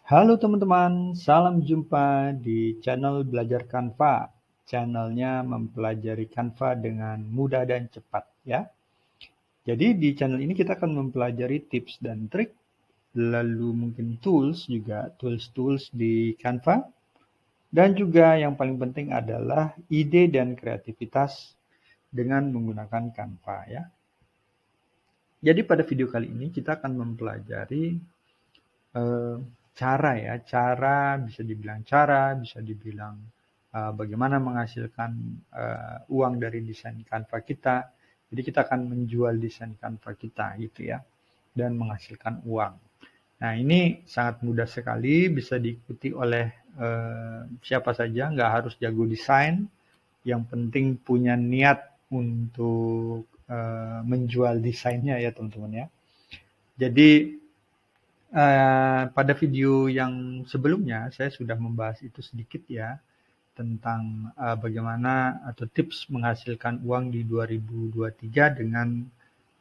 Halo teman-teman, salam jumpa di channel Belajar Canva. Channelnya mempelajari Canva dengan mudah dan cepat ya. Jadi di channel ini kita akan mempelajari tips dan trik, lalu mungkin tools juga, tools-tools di Canva. Dan juga yang paling penting adalah ide dan kreativitas dengan menggunakan Canva ya. Jadi pada video kali ini kita akan mempelajari eh, cara bisa dibilang bagaimana menghasilkan uang dari desain Canva kita. Jadi kita akan menjual desain Canva kita gitu ya, dan menghasilkan uang. Nah ini sangat mudah sekali, bisa diikuti oleh siapa saja, nggak harus jago desain. Yang penting punya niat untuk menjual desainnya ya teman-teman ya. Jadi pada video yang sebelumnya saya sudah membahas itu sedikit ya, tentang bagaimana atau tips menghasilkan uang di 2023 dengan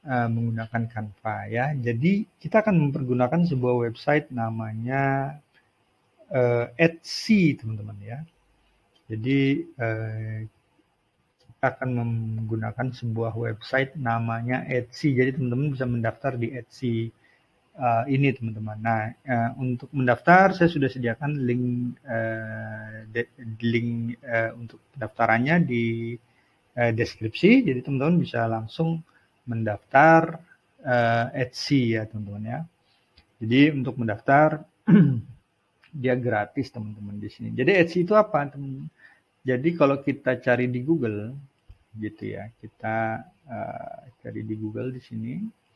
menggunakan Canva ya. Jadi kita akan mempergunakan sebuah website namanya Etsy teman-teman ya. Jadi kita akan menggunakan sebuah website namanya Etsy. Jadi teman-teman bisa mendaftar di Etsy ini teman-teman. Nah, untuk mendaftar saya sudah sediakan link untuk pendaftarannya di deskripsi. Jadi teman-teman bisa langsung mendaftar Etsy ya teman-teman ya. Jadi untuk mendaftar dia gratis teman-teman di sini. Jadi Etsy itu apa teman-teman? Jadi kalau kita cari di Google gitu ya, kita cari di Google di sini.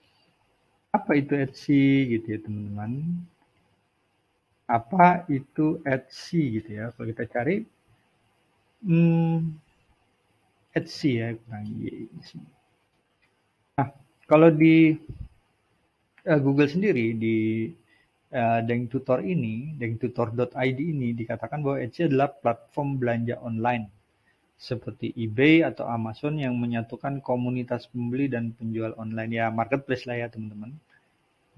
Apa itu Etsy gitu ya teman-teman? Apa itu Etsy gitu ya? Kalau kita cari Etsy ya, kurang di sini. Nah, kalau di Google sendiri di Dengtutor ini, dengtutor.id ini dikatakan bahwa Etsy adalah platform belanja online seperti eBay atau Amazon yang menyatukan komunitas pembeli dan penjual online ya, marketplace lah ya teman-teman.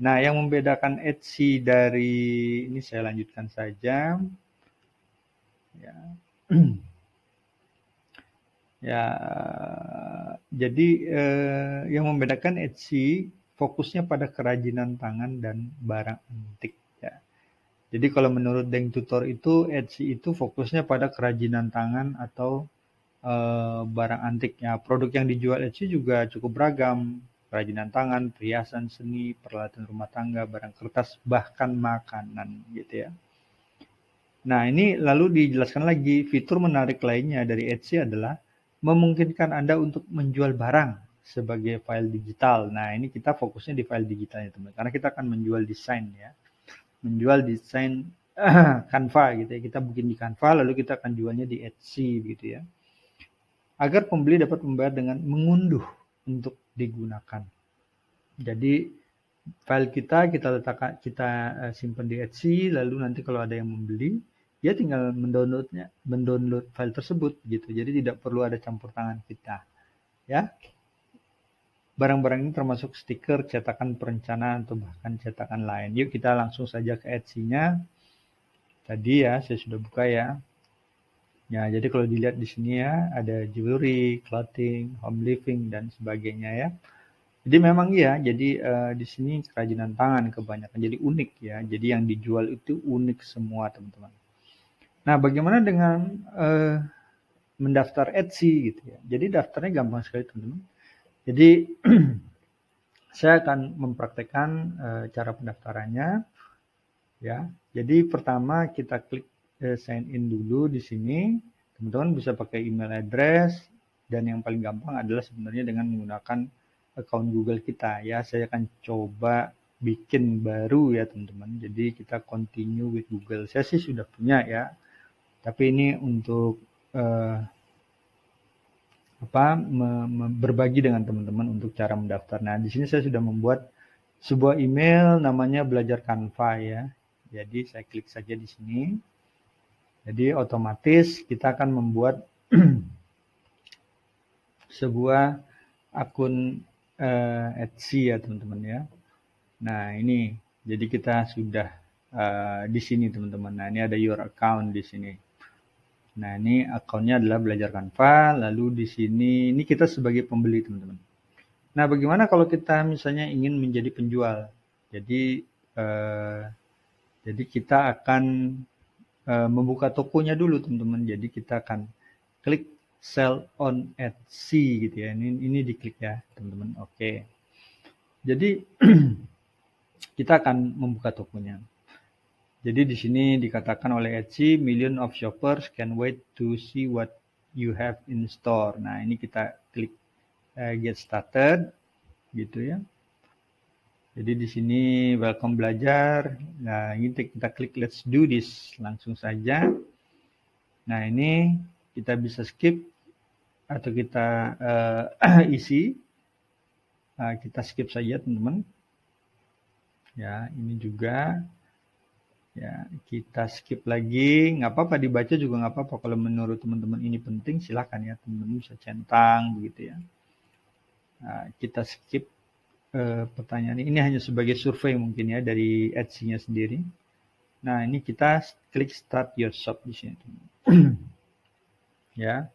Nah, yang membedakan Etsy dari ini saya lanjutkan saja. Ya. Ya, jadi yang membedakan Etsy fokusnya pada kerajinan tangan dan barang antik ya. Jadi kalau menurut Deng Tutor itu Etsy itu fokusnya pada kerajinan tangan atau barang antik ya. Produk yang dijual Etsy juga cukup beragam. Kerajinan tangan, perhiasan seni, peralatan rumah tangga, barang kertas, bahkan makanan gitu ya. Nah, ini lalu dijelaskan lagi, fitur menarik lainnya dari Etsy adalah memungkinkan Anda untuk menjual barang sebagai file digital. Nah, ini kita fokusnya di file digitalnya, teman. Karena kita akan menjual desain ya. Menjual desain Canva gitu ya. Kita bikin di Canva lalu kita akan jualnya di Etsy gitu ya. Agar pembeli dapat membayar dengan mengunduh untuk digunakan. Jadi file kita letakkan, kita simpan di Etsy, lalu nanti kalau ada yang membeli, dia tinggal mendownload file tersebut gitu. Jadi tidak perlu ada campur tangan kita. Ya. Barang-barang ini termasuk stiker, cetakan perencanaan atau bahkan cetakan lain. Yuk kita langsung saja ke Etsy-nya. Tadi ya saya sudah buka ya. Ya, jadi kalau dilihat di sini ya ada jewelry, clothing, home living dan sebagainya ya. Jadi memang iya, jadi di sini kerajinan tangan kebanyakan, jadi unik ya. Jadi yang dijual itu unik semua teman-teman. Nah, bagaimana dengan mendaftar Etsy gitu ya? Jadi daftarnya gampang sekali teman-teman. Jadi saya akan mempraktekkan cara pendaftarannya ya. Jadi pertama kita klik sign in dulu di sini. Teman-teman bisa pakai email address dan yang paling gampang adalah sebenarnya dengan menggunakan account Google kita ya. Saya akan coba bikin baru ya teman-teman. Jadi kita continue with Google. Saya sih sudah punya ya. Tapi ini untuk berbagi dengan teman-teman untuk cara mendaftar. Nah, di sini saya sudah membuat sebuah email namanya Belajar Canva ya. Jadi saya klik saja di sini. Jadi otomatis kita akan membuat sebuah akun Etsy ya teman-teman ya. Nah ini, jadi kita sudah di sini teman-teman. Nah ini ada your account di sini. Nah ini akunnya adalah belajar Canva. Lalu di sini ini kita sebagai pembeli teman-teman. Nah bagaimana kalau kita misalnya ingin menjadi penjual? Jadi kita akan membuka tokonya dulu teman-teman. Jadi kita akan klik sell on Etsy gitu ya. Ini diklik ya teman-teman. Oke. Jadi kita akan membuka tokonya. Jadi di sini dikatakan oleh Etsy, million of shoppers can wait to see what you have in store. Nah ini kita klik get started gitu ya. Jadi di sini welcome belajar. Nah ini kita klik let's do this langsung saja. Nah ini kita bisa skip atau kita isi. Kita skip saja teman-teman. Ya ini juga. Ya, kita skip lagi, nggak apa-apa dibaca juga nggak apa-apa. Kalau menurut teman-teman ini penting, silakan ya teman-teman bisa centang begitu ya. Nah, kita skip pertanyaan ini hanya sebagai survei mungkin ya dari Etsy-nya sendiri. Nah ini kita klik start your shop di sini, ya.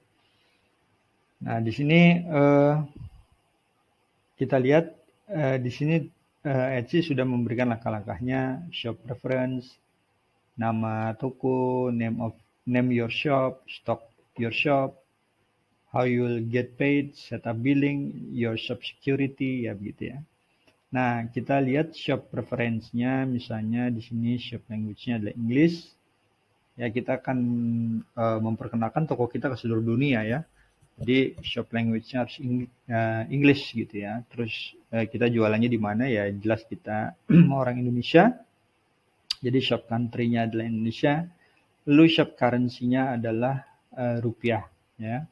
Nah di sini kita lihat di sini Etsy sudah memberikan langkah-langkahnya, shop preference, nama toko, name your shop, stock your shop, how you will get paid, setup billing, your shop security, ya begitu ya. Nah, kita lihat shop preference-nya, misalnya di sini shop language-nya adalah English. Ya, kita akan memperkenalkan toko kita ke seluruh dunia ya. Jadi shop language-nya harus English gitu ya. Terus kita jualannya di mana ya? Jelas kita orang Indonesia. Jadi shop country-nya adalah Indonesia, lalu shop currency-nya adalah rupiah ya.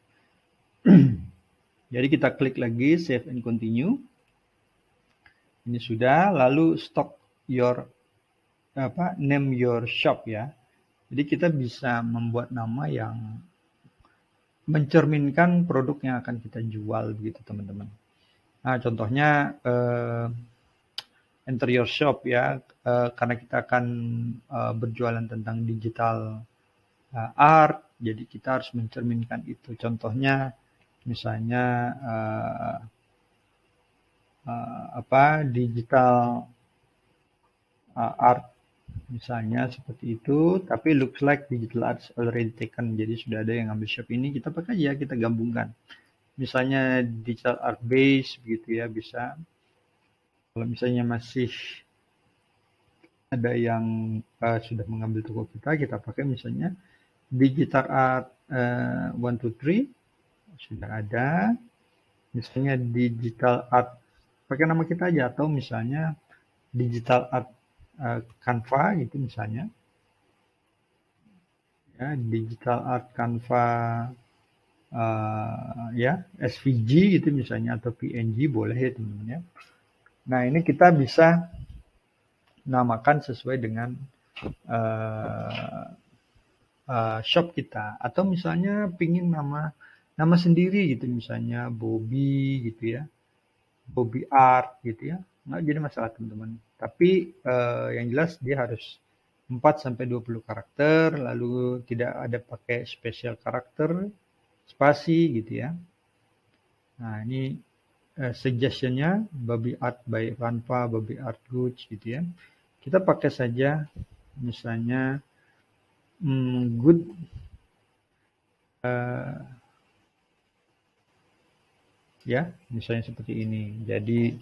Jadi kita klik lagi save and continue. Ini sudah, lalu stock your name your shop ya. Jadi kita bisa membuat nama yang mencerminkan produk yang akan kita jual begitu teman-teman. Nah, contohnya enter your shop ya, karena kita akan berjualan tentang digital art, jadi kita harus mencerminkan itu. Contohnya misalnya digital art misalnya seperti itu, tapi looks like digital art already taken, jadi sudah ada yang ngambil shop ini, kita pakai aja, kita gabungkan. Misalnya digital art base begitu ya, bisa. Kalau misalnya masih ada yang sudah mengambil toko kita pakai misalnya digital art 1, 2, 3 sudah ada. Misalnya digital art pakai nama kita aja, atau misalnya digital art Canva gitu misalnya. Ya, digital art Canva ya SVG gitu misalnya, atau PNG boleh ya teman-teman ya. Nah ini kita bisa namakan sesuai dengan shop kita, atau misalnya pingin nama sendiri gitu, misalnya Bobby gitu ya, Bobby Art gitu ya, nggak jadi masalah teman-teman. Tapi yang jelas dia harus 4-20 karakter, lalu tidak ada pakai special karakter, spasi gitu ya. Nah ini suggestionnya Bobby Art by Canva, Bobby Art Goods gitu ya. Kita pakai saja misalnya good ya, misalnya seperti ini. Jadi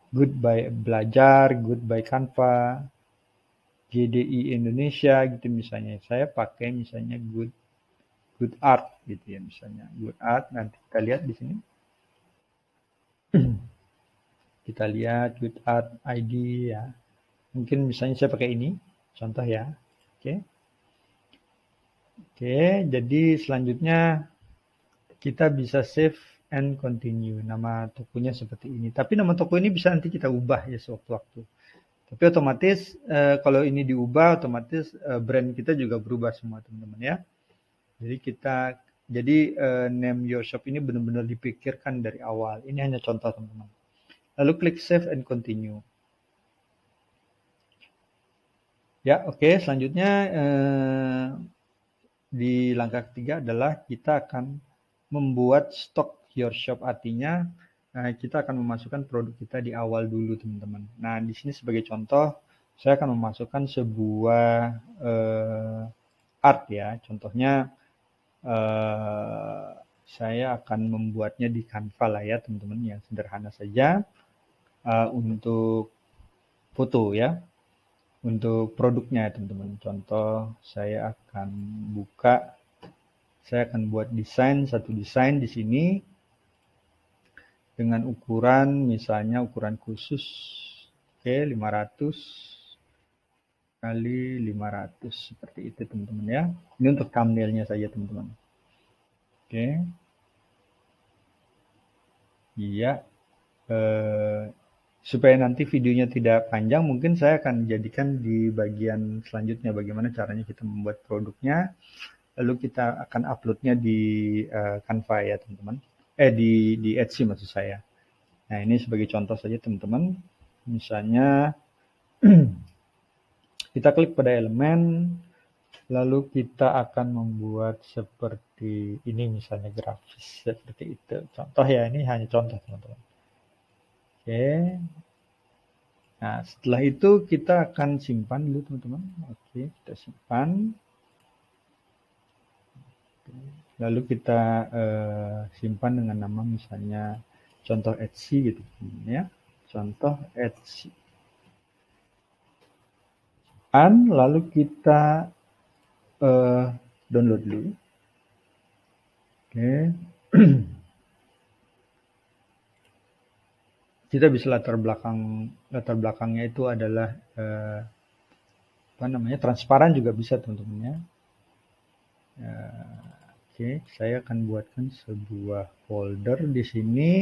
good by belajar, good by Canva, GDI Indonesia gitu misalnya. Saya pakai misalnya good art gitu ya, misalnya good art. Nanti kita lihat di sini. Kita lihat good art ID ya. Mungkin misalnya saya pakai ini, contoh ya. Oke. Oke, jadi selanjutnya kita bisa save and continue. Nama tokonya seperti ini. Tapi nama toko ini bisa nanti kita ubah ya sewaktu-waktu. Tapi otomatis kalau ini diubah, otomatis brand kita juga berubah semua teman-teman ya. Jadi name your shop ini benar-benar dipikirkan dari awal. Ini hanya contoh teman-teman. Lalu klik save and continue. Ya, oke. Selanjutnya di langkah ketiga adalah kita akan membuat stock your shop, artinya kita akan memasukkan produk kita di awal dulu, teman-teman. Nah, di sini sebagai contoh, saya akan memasukkan sebuah art ya. Contohnya saya akan membuatnya di Canva lah ya, teman-teman, yang sederhana saja untuk foto ya. Untuk produknya ya, teman-teman. Contoh, saya akan buka, saya akan buat satu desain di sini dengan ukuran, misalnya ukuran khusus, oke, 500 kali 500 seperti itu, teman-teman ya. Ini untuk thumbnailnya saja, teman-teman. Oke, iya. Supaya nanti videonya tidak panjang, mungkin saya akan jadikan di bagian selanjutnya bagaimana caranya kita membuat produknya. Lalu kita akan uploadnya di Canva ya, teman-teman. Di Etsy maksud saya. Nah, ini sebagai contoh saja, teman-teman. Misalnya kita klik pada elemen, lalu kita akan membuat seperti ini, misalnya grafis seperti itu. Contoh ya, ini hanya contoh, teman-teman. Oke. Nah, setelah itu kita akan simpan dulu, teman-teman. Oke, kita simpan. Lalu kita simpan dengan nama misalnya contoh Etsy gitu ya. Contoh Etsy. Lalu kita download dulu. Oke. Kita bisa latar belakangnya itu adalah transparan juga bisa, teman-teman ya. Oke, saya akan buatkan sebuah folder di sini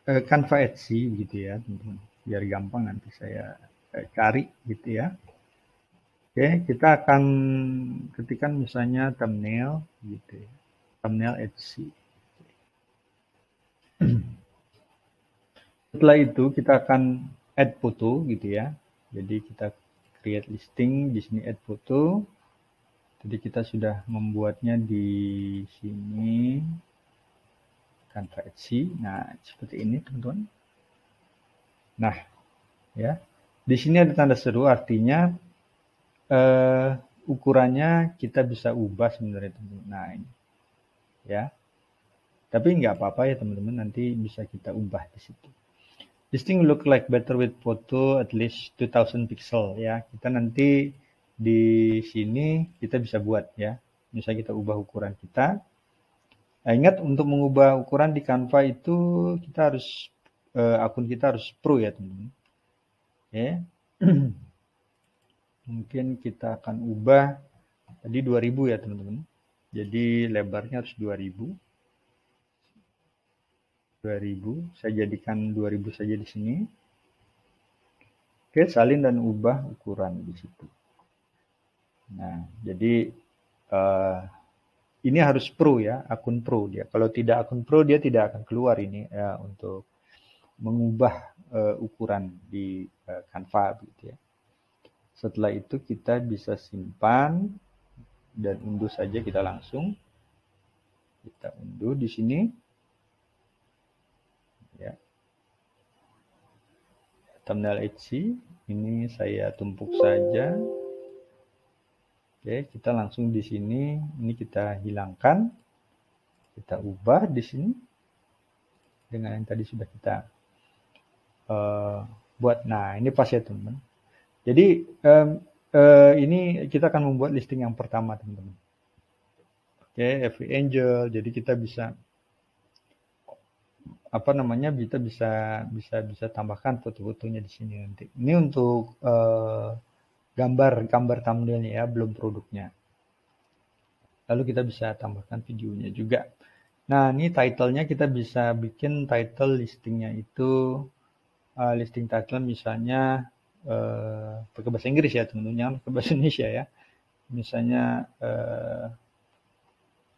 Canva Etsy gitu ya, teman-teman. Biar gampang nanti saya cari gitu ya. Oke, kita akan ketikkan misalnya thumbnail gitu ya. Thumbnail Etsy. Setelah itu kita akan add foto gitu ya. Jadi kita create listing di sini, add foto. Jadi kita sudah membuatnya di sini Canva Etsy. Nah, seperti ini, teman-teman. Nah, ya. Di sini ada tanda seru, artinya ukurannya kita bisa ubah sebenarnya, teman-teman. Nah, ini. Ya. Tapi nggak apa-apa ya, teman-teman, nanti bisa kita ubah di situ. This thing look like better with photo at least 2000 pixel ya. Kita nanti di sini kita bisa buat ya. Misalnya kita ubah ukuran kita. Nah, ingat untuk mengubah ukuran di Canva itu kita harus akun kita harus pro ya, teman-teman. Oke. Mungkin kita akan ubah tadi 2000 ya, teman-teman. Jadi lebarnya harus 2000. 2000, saya jadikan 2000 saja di sini. Oke, salin dan ubah ukuran di situ. Nah, jadi ini harus pro ya, akun pro dia. Kalau tidak akun pro, dia tidak akan keluar ini ya, untuk mengubah ukuran di Canva gitu ya. Setelah itu kita bisa simpan dan unduh saja, kita langsung. Kita unduh di sini. Ya. Thumbnail Etsy, ini saya tumpuk saja. Oke, kita langsung di sini, ini kita hilangkan. Kita ubah di sini dengan yang tadi sudah kita buat. Nah, ini pas ya, teman-teman. Jadi ini kita akan membuat listing yang pertama, teman-teman. Oke, FV Angel. Jadi kita bisa bisa tambahkan foto-fotonya di sini nanti. Ini untuk gambar thumbnailnya ya, belum produknya. Lalu kita bisa tambahkan videonya juga. Nah, ini title-nya kita bisa bikin title listingnya itu listing title misalnya pakai bahasa Inggris ya, teman-teman, jangan pakai bahasa Indonesia ya. Misalnya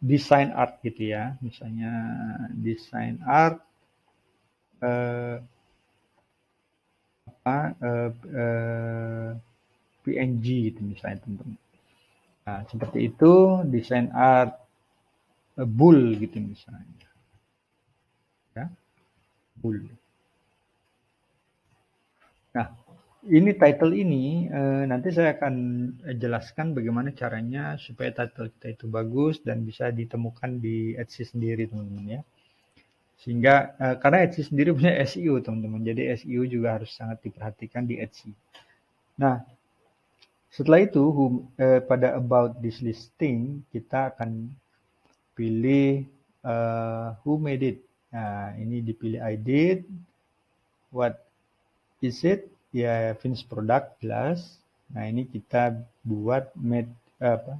design art gitu ya, misalnya design art PNG gitu misalnya teman-teman. Nah, seperti itu desain art bull gitu misalnya. Ya, bull. Nah, ini title ini nanti saya akan jelaskan bagaimana caranya supaya title kita itu bagus dan bisa ditemukan di Etsy sendiri teman-teman ya. Sehingga karena Etsy sendiri punya SEO teman-teman, jadi SEO juga harus sangat diperhatikan di Etsy. Nah, setelah itu pada about this listing kita akan pilih who made it. Nah, ini dipilih I did, what is it? Ya, finished product jelas. Nah, ini kita buat made apa?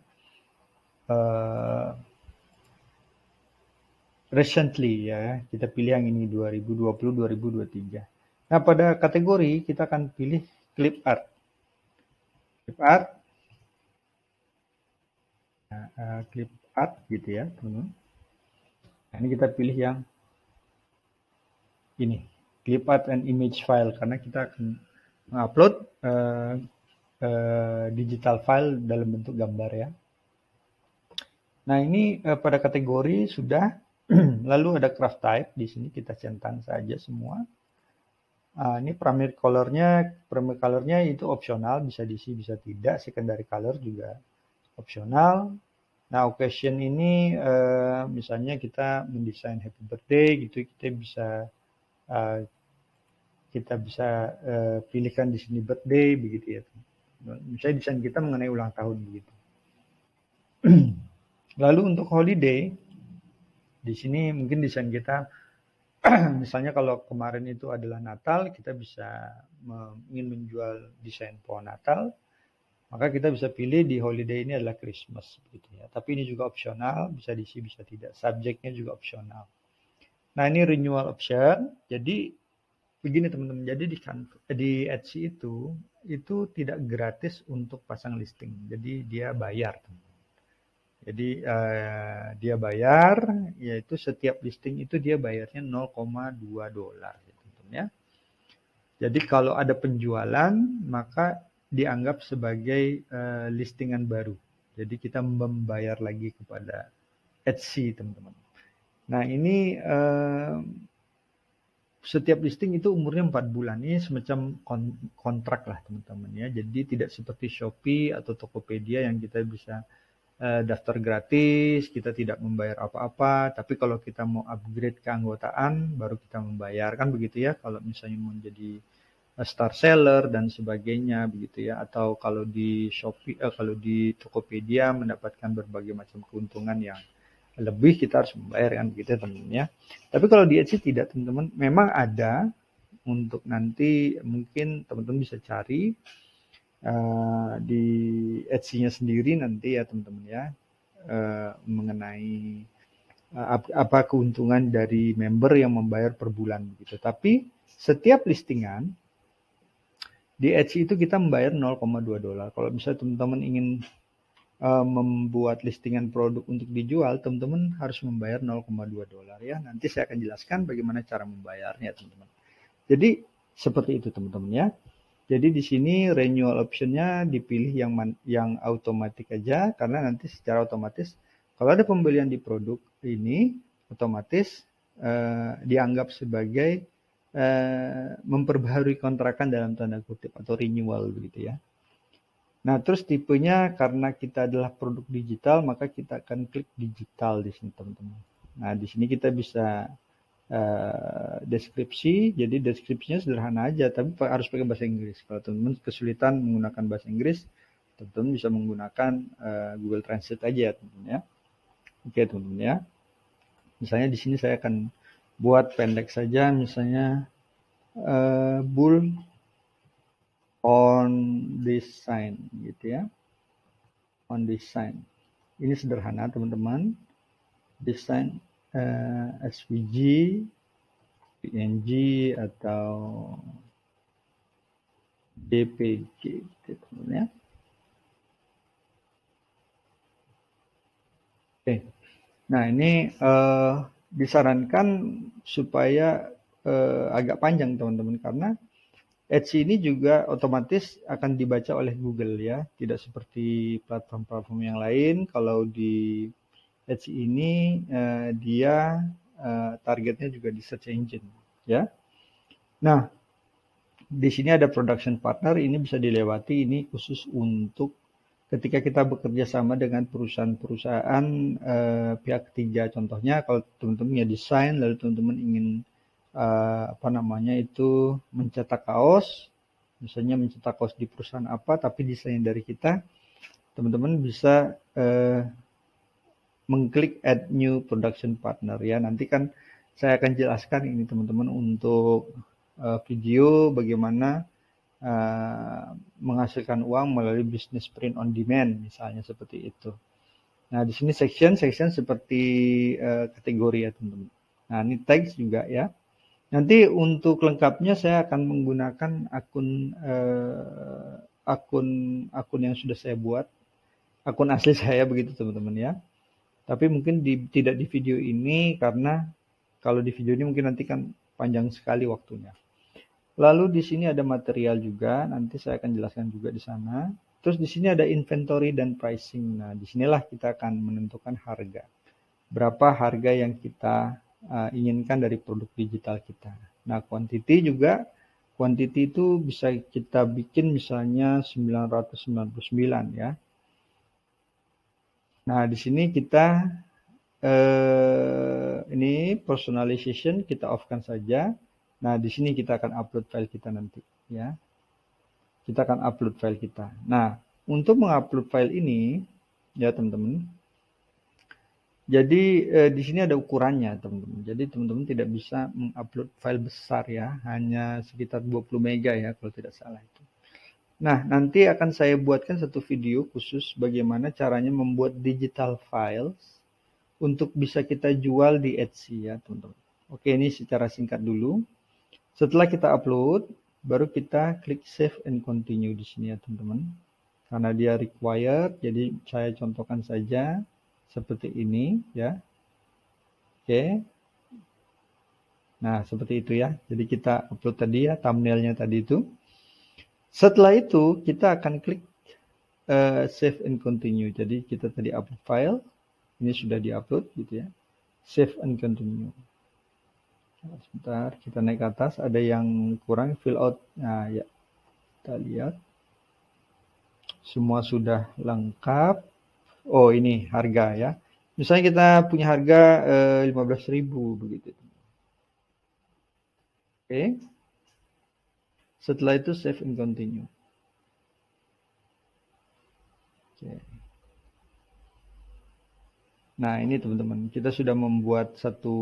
Recently ya. Kita pilih yang ini 2020 2023. Nah, pada kategori kita akan pilih clip art. Clip art. Nah, clip art gitu ya, teman-teman. Nah, ini kita pilih yang ini, clip art and image file karena kita akan mengupload digital file dalam bentuk gambar ya. Nah, ini pada kategori sudah. Lalu ada craft type, di sini kita centang saja semua. Ini primary colornya itu opsional, bisa diisi bisa tidak. Secondary color juga opsional. Nah, occasion ini misalnya kita mendesain happy birthday gitu, kita bisa pilihkan di sini birthday begitu ya. Misalnya desain kita mengenai ulang tahun begitu. Lalu untuk holiday, di sini mungkin desain kita misalnya kalau kemarin itu adalah Natal, kita bisa ingin menjual desain pohon Natal, maka kita bisa pilih di holiday ini adalah Christmas gitu ya. Tapi ini juga opsional, bisa diisi bisa tidak. Subjeknya juga opsional. Nah, ini renewal option. Jadi begini teman-teman. Jadi di Etsy itu tidak gratis untuk pasang listing. Jadi dia bayar. Jadi dia bayar, yaitu setiap listing itu dia bayarnya $0,2 gitu ya. Jadi kalau ada penjualan maka dianggap sebagai listingan baru. Jadi kita membayar lagi kepada Etsy teman-teman. Nah, ini setiap listing itu umurnya 4 bulan. Ini semacam kontrak lah teman-teman ya. Jadi tidak seperti Shopee atau Tokopedia yang kita bisa daftar gratis, kita tidak membayar apa-apa, tapi kalau kita mau upgrade keanggotaan, baru kita membayar, kan begitu ya, kalau misalnya mau jadi star seller dan sebagainya, begitu ya, atau kalau di Shopee, kalau di Tokopedia mendapatkan berbagai macam keuntungan yang lebih, kita harus membayar, kan begitu ya teman-teman ya. Tapi kalau di Etsy tidak teman-teman, memang ada untuk nanti mungkin teman-teman bisa cari di Etsy-nya sendiri nanti ya teman-teman ya, mengenai apa keuntungan dari member yang membayar per bulan gitu. Tapi setiap listingan di Etsy itu kita membayar $0,2. Kalau misalnya teman-teman ingin membuat listingan produk untuk dijual, teman-teman harus membayar $0,2 ya. Nanti saya akan jelaskan bagaimana cara membayarnya teman-teman. Jadi seperti itu teman-teman ya. Jadi di sini renewal optionnya dipilih yang automatic aja, karena nanti secara otomatis kalau ada pembelian di produk ini otomatis dianggap sebagai memperbaharui kontrakan dalam tanda kutip atau renewal begitu ya. Nah, terus tipenya karena kita adalah produk digital, maka kita akan klik digital di sini teman-teman. Nah, di sini kita bisa deskripsi, jadi deskripsinya sederhana aja, tapi harus pakai bahasa Inggris. Kalau teman-teman kesulitan menggunakan bahasa Inggris, teman-teman bisa menggunakan Google Translate aja, teman-teman ya. Oke, teman-teman ya. Misalnya di sini saya akan buat pendek saja, misalnya bull on design, gitu ya. On design. Ini sederhana, teman-teman. Design SVG, PNG atau JPG gitu ya. Oke. Nah, ini disarankan supaya agak panjang teman-teman, karena Etsy ini juga otomatis akan dibaca oleh Google ya, tidak seperti platform-platform yang lain. Kalau di Etsy ini dia targetnya juga di search engine ya. Nah, di sini ada production partner, ini bisa dilewati, ini khusus untuk ketika kita bekerja sama dengan perusahaan-perusahaan pihak ketiga. Contohnya kalau teman-teman ya desain, lalu teman-teman ingin apa namanya itu mencetak kaos, misalnya mencetak kaos di perusahaan apa, tapi desain dari kita, teman-teman bisa mengklik add new production partner ya. Nanti kan saya akan jelaskan ini teman-teman untuk video bagaimana menghasilkan uang melalui bisnis print on demand misalnya seperti itu. Nah, di sini section seperti kategori ya teman-teman. Nah, ini tags juga ya. Nanti untuk lengkapnya saya akan menggunakan akun yang sudah saya buat, akun asli saya begitu teman-teman ya. Tapi mungkin tidak di video ini karena kalau di video ini mungkin nanti kan panjang sekali waktunya. Lalu di sini ada material juga, nanti saya akan jelaskan juga di sana. Terus di sini ada inventory dan pricing. Nah, disinilah kita akan menentukan harga. Berapa harga yang kita inginkan dari produk digital kita. Nah, quantity juga, quantity itu bisa kita bikin misalnya 999 ya. Nah, di sini kita ini personalization kita off-kan saja. Nah, di sini kita akan upload file kita nanti ya. Kita akan upload file kita. Nah, untuk mengupload file ini ya teman-teman. Jadi di sini ada ukurannya teman-teman. Jadi teman-teman tidak bisa mengupload file besar ya, hanya sekitar 20 mega ya kalau tidak salah itu. Nah, nanti akan saya buatkan satu video khusus bagaimana caranya membuat digital files untuk bisa kita jual di Etsy ya teman-teman. Oke, ini secara singkat dulu. Setelah kita upload, baru kita klik save and continue di sini ya teman-teman. Karena dia required, jadi saya contohkan saja seperti ini ya. Oke. Nah, seperti itu ya. Jadi kita upload tadi ya, thumbnailnya tadi itu. Setelah itu kita akan klik save and continue. Jadi kita tadi upload file, ini sudah diupload gitu ya. Save and continue. Nah, sebentar, kita naik ke atas. Ada yang kurang fill out. Nah ya, kita lihat. Semua sudah lengkap. Oh ini harga ya. Misalnya kita punya harga 15.000 begitu. Oke. Setelah itu save and continue. Oke. Nah, ini teman-teman, kita sudah membuat satu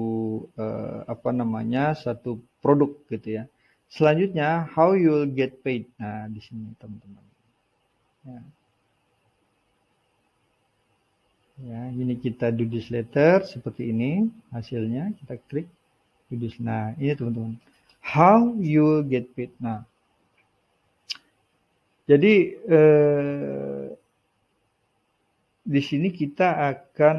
satu produk gitu ya. Selanjutnya, how you'll get paid. Nah, di sini teman-teman. Ya. Ya, ini kita do this later seperti ini hasilnya. Kita klik do this. Nah, ini teman-teman. How you'll get paid. Nah, jadi di sini kita akan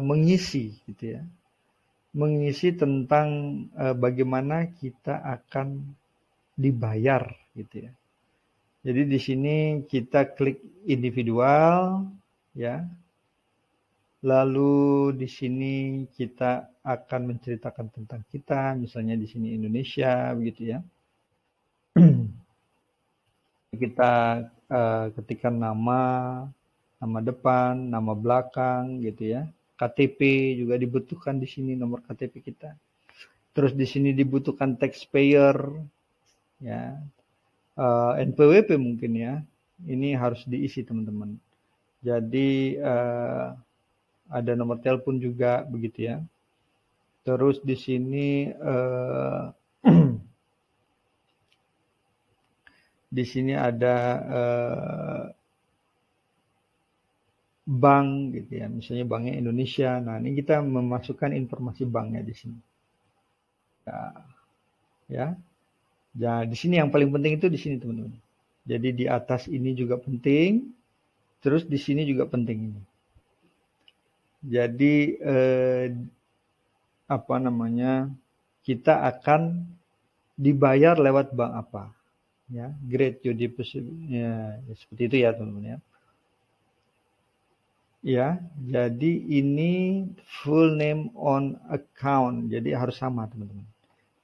mengisi gitu ya, mengisi tentang bagaimana kita akan dibayar gitu ya. Jadi di sini kita klik individual ya. Lalu di sini kita akan menceritakan tentang kita, misalnya di sini Indonesia begitu ya. Kita ketikkan nama depan, nama belakang gitu ya. KTP juga dibutuhkan di sini, nomor KTP kita. Terus di sini dibutuhkan taxpayer ya. NPWP mungkin ya. Ini harus diisi teman-teman. Jadi ada nomor telepon juga begitu ya. Terus di sini di sini ada bank gitu ya, misalnya banknya Indonesia. Nah, ini kita memasukkan informasi banknya di sini. Ya. Ya, di sini yang paling penting itu di sini teman-teman. Jadi di atas ini juga penting, terus di sini juga penting ini. Jadi kita akan dibayar lewat bank apa, ya, grade your deposit, ya, seperti itu ya teman-teman ya. Ya, jadi ini full name on account, jadi harus sama teman-teman.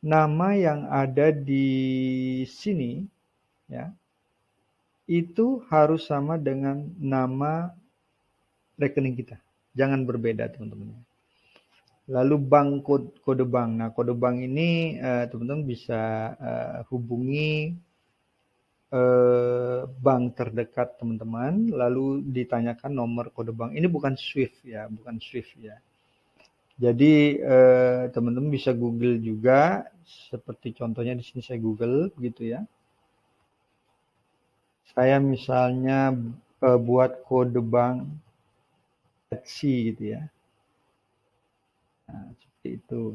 Nama yang ada di sini, ya, itu harus sama dengan nama rekening kita, jangan berbeda teman-teman. Lalu bank, kode bank. Nah, kode bank ini teman-teman bisa hubungi bank terdekat teman-teman, lalu ditanyakan nomor kode bank. Ini bukan Swift ya, bukan Swift ya. Jadi teman-teman bisa Google juga, seperti contohnya di sini saya Google gitu ya. Saya misalnya buat kode bank Etsy gitu ya. Nah, seperti itu.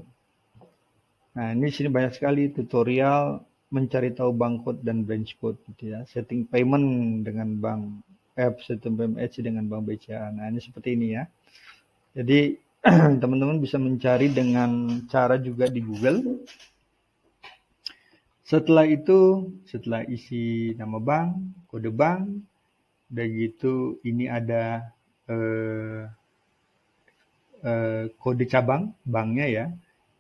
Nah, ini sini banyak sekali tutorial mencari tahu barcode dan branch code gitu ya. Setting payment dengan bank setting payment Etsy dengan bank BCA. Nah, ini seperti ini ya. Jadi teman-teman bisa mencari dengan cara juga di Google. Setelah itu, setelah isi nama bank, kode bank, udah gitu ini ada kode cabang banknya ya,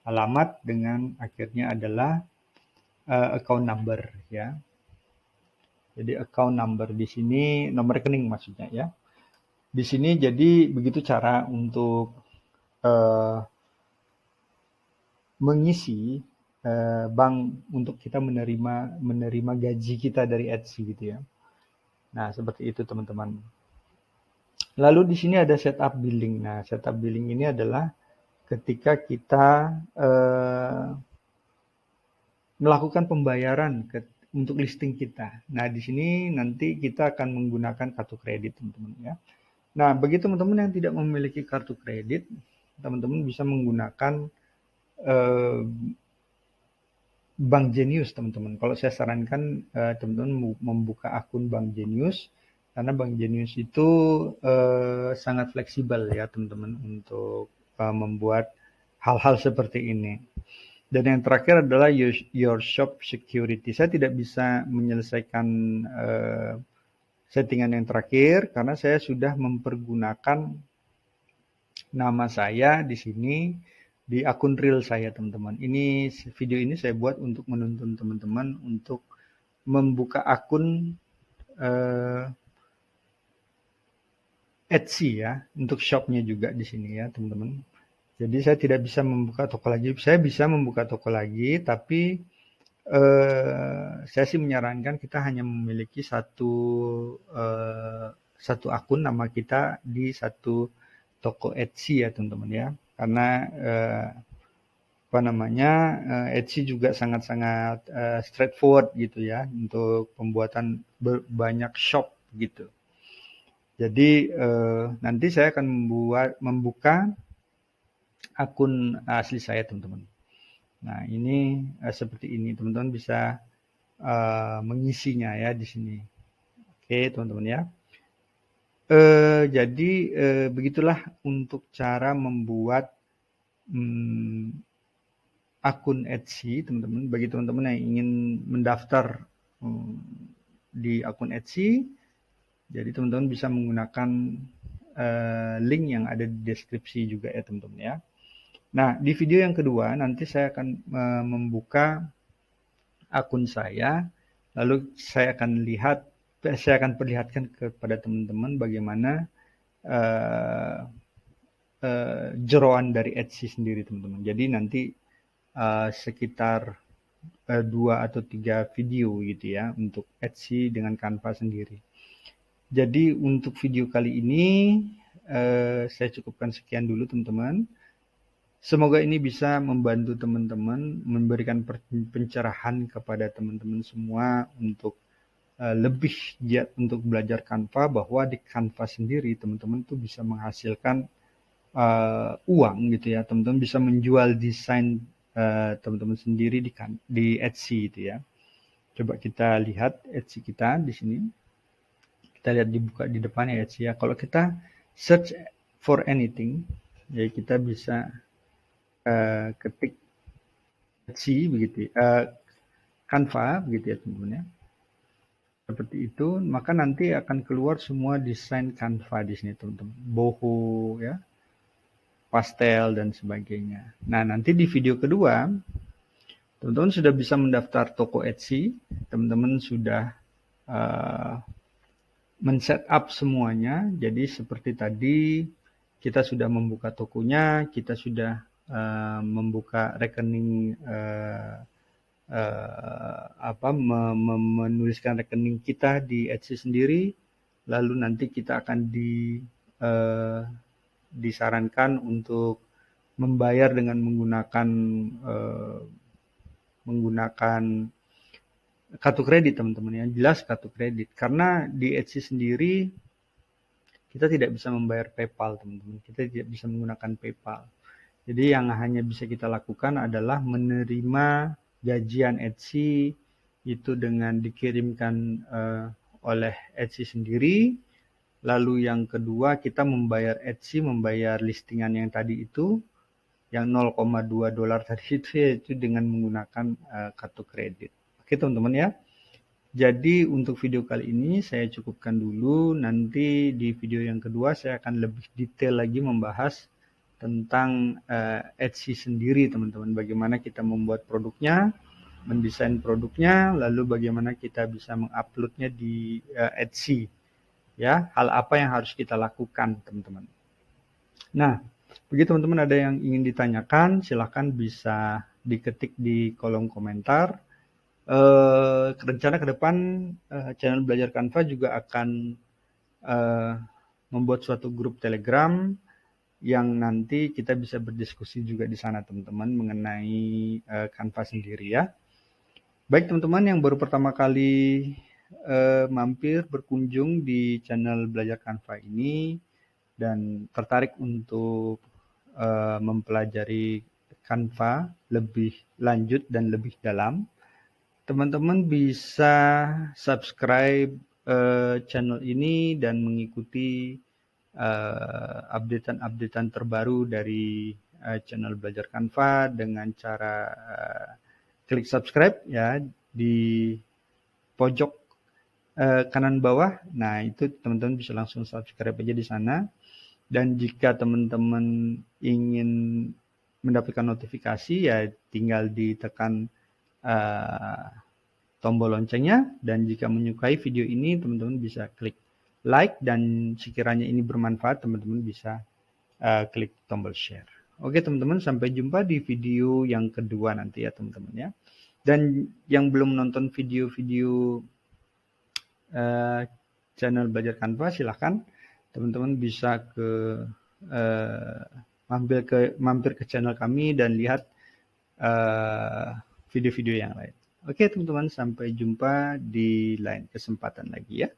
alamat dengan akhirnya adalah account number ya. Jadi account number di sini nomor rekening maksudnya ya. Di sini jadi begitu cara untuk mengisi bank untuk kita menerima gaji kita dari Etsy gitu ya. Nah, seperti itu teman-teman. Lalu di sini ada setup billing. Nah, setup billing ini adalah ketika kita melakukan pembayaran untuk listing kita. Nah, di sini nanti kita akan menggunakan kartu kredit, teman-teman ya. Nah, bagi teman-teman yang tidak memiliki kartu kredit, teman-teman bisa menggunakan Bank Genius, teman-teman. Kalau saya sarankan teman-teman membuka akun Bank Genius, karena Bank Genius itu sangat fleksibel ya, teman-teman, untuk membuat hal-hal seperti ini. Dan yang terakhir adalah your shop security. Saya tidak bisa menyelesaikan settingan yang terakhir karena saya sudah mempergunakan nama saya di sini di akun real saya, teman-teman. Ini video ini saya buat untuk menuntun teman-teman untuk membuka akun Etsy ya, untuk shopnya juga di sini ya, teman-teman. Jadi saya tidak bisa membuka toko lagi. Saya bisa membuka toko lagi, tapi saya sih menyarankan kita hanya memiliki satu akun nama kita di satu toko Etsy ya teman-teman ya. Karena Etsy juga sangat-sangat straightforward gitu ya untuk pembuatan banyak shop gitu. Jadi nanti saya akan membuka akun asli saya teman-teman. Nah, ini seperti ini, teman-teman bisa mengisinya ya di sini. Oke, teman-teman ya. Jadi begitulah untuk cara membuat akun Etsy, teman-teman. Bagi teman-teman yang ingin mendaftar di akun Etsy, jadi teman-teman bisa menggunakan link yang ada di deskripsi juga ya, teman-teman ya. Nah, di video yang kedua nanti saya akan membuka akun saya, lalu saya akan perlihatkan kepada teman-teman bagaimana jeroan dari Etsy sendiri, teman-teman. Jadi nanti sekitar 2 atau 3 video gitu ya untuk Etsy dengan Canva sendiri. Jadi untuk video kali ini saya cukupkan sekian dulu, teman-teman. Semoga ini bisa membantu teman-teman, memberikan pencerahan kepada teman-teman semua untuk lebih giat untuk belajar Canva, bahwa di Canva sendiri teman-teman tuh bisa menghasilkan uang gitu ya. Teman-teman bisa menjual desain teman-teman sendiri di Etsy gitu ya. Coba kita lihat Etsy kita di sini. Kita lihat dibuka di depannya Etsy ya. Kalau kita search for anything, ya kita bisa ketik Etsy begitu. Canva, begitu ya teman-teman ya. Seperti itu, maka nanti akan keluar semua desain Canva di sini teman-teman. Boho ya, pastel dan sebagainya. Nah, nanti di video kedua teman-teman sudah bisa mendaftar toko Etsy, teman-teman sudah men-setup semuanya. Jadi seperti tadi kita sudah membuka tokonya, kita sudah membuka rekening menuliskan rekening kita di Etsy sendiri, lalu nanti kita akan disarankan untuk membayar dengan menggunakan kartu kredit teman-teman ya, jelas kartu kredit, karena di Etsy sendiri kita tidak bisa membayar PayPal teman-teman, kita tidak bisa menggunakan PayPal. Jadi yang hanya bisa kita lakukan adalah menerima gajian Etsy itu dengan dikirimkan oleh Etsy sendiri. Lalu yang kedua kita membayar Etsy, membayar listingan yang tadi itu, yang $0,2 tadi itu dengan menggunakan kartu kredit. Oke teman-teman ya. Jadi untuk video kali ini saya cukupkan dulu. Nanti di video yang kedua saya akan lebih detail lagi membahas tentang Etsy sendiri teman-teman. Bagaimana kita membuat produknya, mendesain produknya, lalu bagaimana kita bisa menguploadnya di Etsy. Ya, hal apa yang harus kita lakukan teman-teman. Nah, bagi teman-teman ada yang ingin ditanyakan, silahkan bisa diketik di kolom komentar. Rencana ke depan channel Belajar Canva juga akan membuat suatu grup Telegram yang nanti kita bisa berdiskusi juga di sana teman-teman mengenai Canva sendiri ya. Baik teman-teman yang baru pertama kali mampir berkunjung di channel Belajar Canva ini dan tertarik untuk mempelajari Canva lebih lanjut dan lebih dalam, teman-teman bisa subscribe channel ini dan mengikuti updatean terbaru dari channel Belajar Canva dengan cara klik subscribe ya di pojok kanan bawah. Nah, itu teman-teman bisa langsung subscribe aja di sana. Dan jika teman-teman ingin mendapatkan notifikasi ya tinggal ditekan tombol loncengnya, dan jika menyukai video ini teman-teman bisa klik like, dan sekiranya ini bermanfaat teman-teman bisa klik tombol share. Oke teman-teman, sampai jumpa di video yang kedua nanti ya teman-teman ya. Dan yang belum nonton video-video channel Belajar Canva, silahkan teman-teman bisa mampir ke channel kami dan lihat video-video yang lain. Oke teman-teman, sampai jumpa di lain kesempatan lagi ya.